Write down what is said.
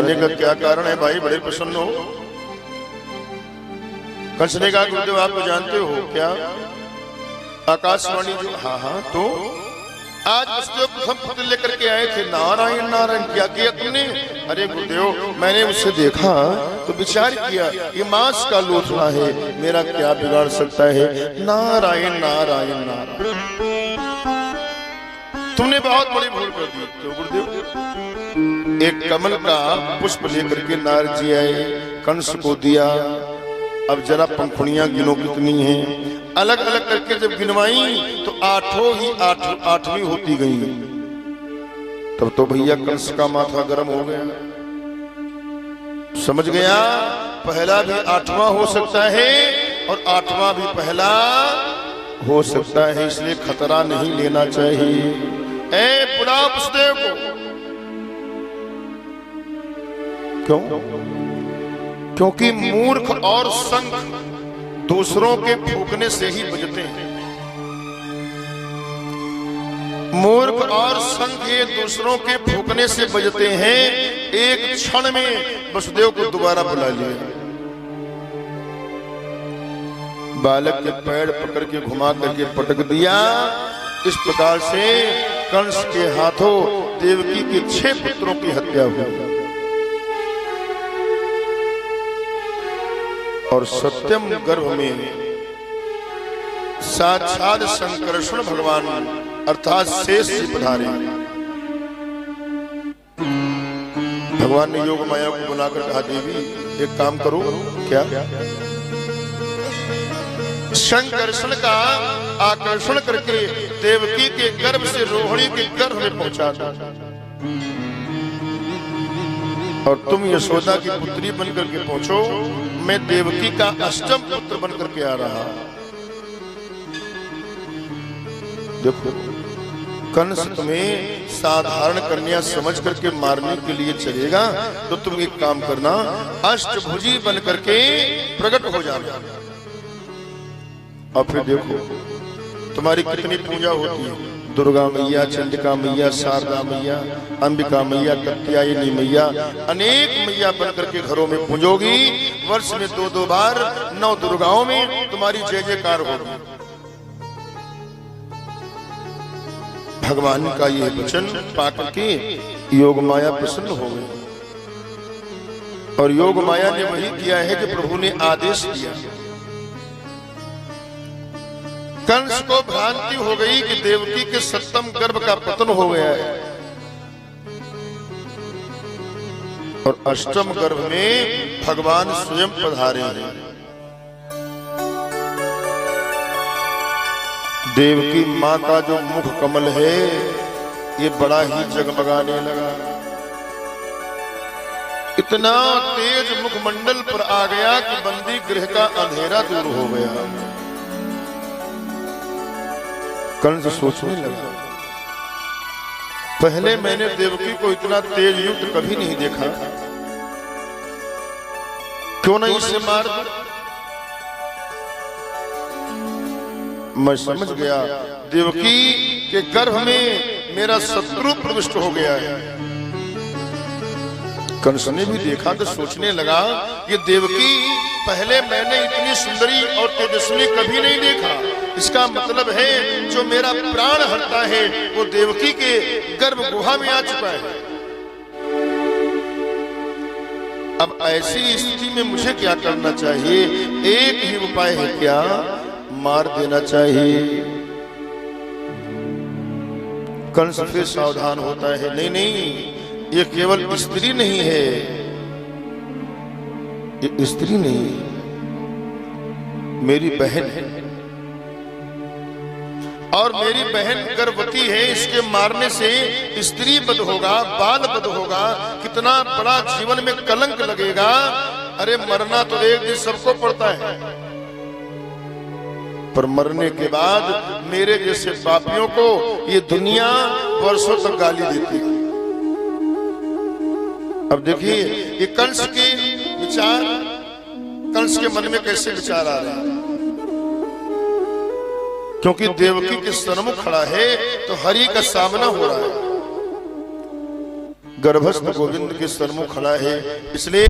देने का क्या कारण है भाई, बड़े प्रसन्न हो? कंस ने कहा गुरुदेव आप तो जानते हो क्या आकाशवाणी जो, हाँ हाँ, तो आज वसुदेव प्रथम पुत्र लेकर के आए थे, नारायण नारायण क्या किया तुमने? अरे गुरुदेव मैंने उसे देखा तो विचार किया ये मांस का लोथड़ा है, मेरा क्या बिगाड़ सकता है? नारायण नारायण नारायण। तुमने बहुत बड़ी भूल कर दी। क्यों गुरुदेव? एक कमल का पुष्प लेकर के नारद जी आए, कंस को दिया। अब जरा पंखुड़ियां गिनो कितनी हैं, अलग अलग करके जब गिनवाई तो आठवीं होती गई। तब तो भैया कंस का माथा गर्म हो गया, समझ गया पहला भी 8वां हो सकता है और 8वां भी पहला हो सकता है, इसलिए खतरा नहीं लेना चाहिए। ए बुला वसुदेव को। क्यों? क्योंकि मूर्ख और संख दूसरों के फूकने से ही बजते हैं। मूर्ख और संख ये दूसरों के फूकने से बजते हैं। एक क्षण में वसुदेव को दोबारा बुला लिया, बालक के पैर पकड़ के घुमा करके पटक दिया। इस प्रकार से कंस के हाथों देवकी के 6 पुत्रों की हत्या हुई और सत्यम गर्भ में साक्षात संकर्षण भगवान अर्थात शेष जी पधारे। भगवान ने योग माया को बुलाकर कहा देवी एक काम करो। क्या? संकर्षण का आकर्षण करके देवकी के गर्भ से रोहिणी के गर्भ में पहुंचा दो और तुम यशोदा की पुत्री बनकर के पहुंचो। मैं देवकी का 8म पुत्र बनकर के आ रहा। देखो कंस तुम्हें साधारण कन्या समझ करके मारने के लिए चलेगा तो तुम एक काम करना, अष्टभुजी बनकर के प्रकट हो जाना और फिर देखो तुम्हारी कितनी पूजा होती है। दुर्गा मैया, चंडिका मैया, शारदा मैया, अंबिका मैया, कात्यायनी मैया, अनेक मैया बनकर के घरों में पूजोगी। वर्ष में 2-2 बार 9 दुर्गाओं में तुम्हारी जय जयकार होगी। भगवान का यह वचन पाकर के योग माया प्रसन्न हो गई और योग माया ने वही किया है कि प्रभु ने आदेश दिया। कंस को भ्रांति हो गई कि देवकी के 7म गर्भ का पतन हो गया है और 8म गर्भ में भगवान स्वयं पधारे हैं। देवकी माँ का जो मुख कमल है ये बड़ा ही जगमगाने लगा। इतना तेज मुखमंडल पर आ गया कि बंदी गृह का अंधेरा दूर हो गया। कंस सोचने लगा पहले मैंने देवकी को इतना तेज युक्त कभी नहीं देखा, क्यों नहीं इसे मार दूं? मैं समझ गया देवकी के गर्भ में मेरा शत्रु प्रविष्ट हो गया है। कंस ने भी देखा तो सोचने लगा ये देवकी पहले मैंने इतनी सुंदरी और तेजस्वी कभी नहीं देखा। इसका मतलब है जो मेरा प्राण हरता है वो देवकी के गर्भ गुहा में आ चुका है। अब ऐसी स्थिति में मुझे क्या करना चाहिए? एक ही उपाय है, क्या? मार देना चाहिए। कंस फिर सावधान होता है, नहीं नहीं ये केवल स्त्री नहीं है, ये स्त्री नहीं है, मेरी बहन है और मेरी बहन गर्भवती है। इसके मारने से स्त्री बद होगा, बाल बद होगा, कितना बड़ा जीवन में कलंक लगेगा। अरे मरना तो एक दिन सबको पड़ता है, पर मरने के बाद मेरे जैसे पापियों को ये दुनिया वर्षों तक गाली देती है। अब देखिए ये कंस के विचार, कंस के मन में कैसे विचार आ रहे हैं, क्योंकि देवकी के सन्मुख खड़ा है तो हरि का सामना हो रहा है। गर्भस्थ गोविंद के सन्मुख खड़ा है, इसलिए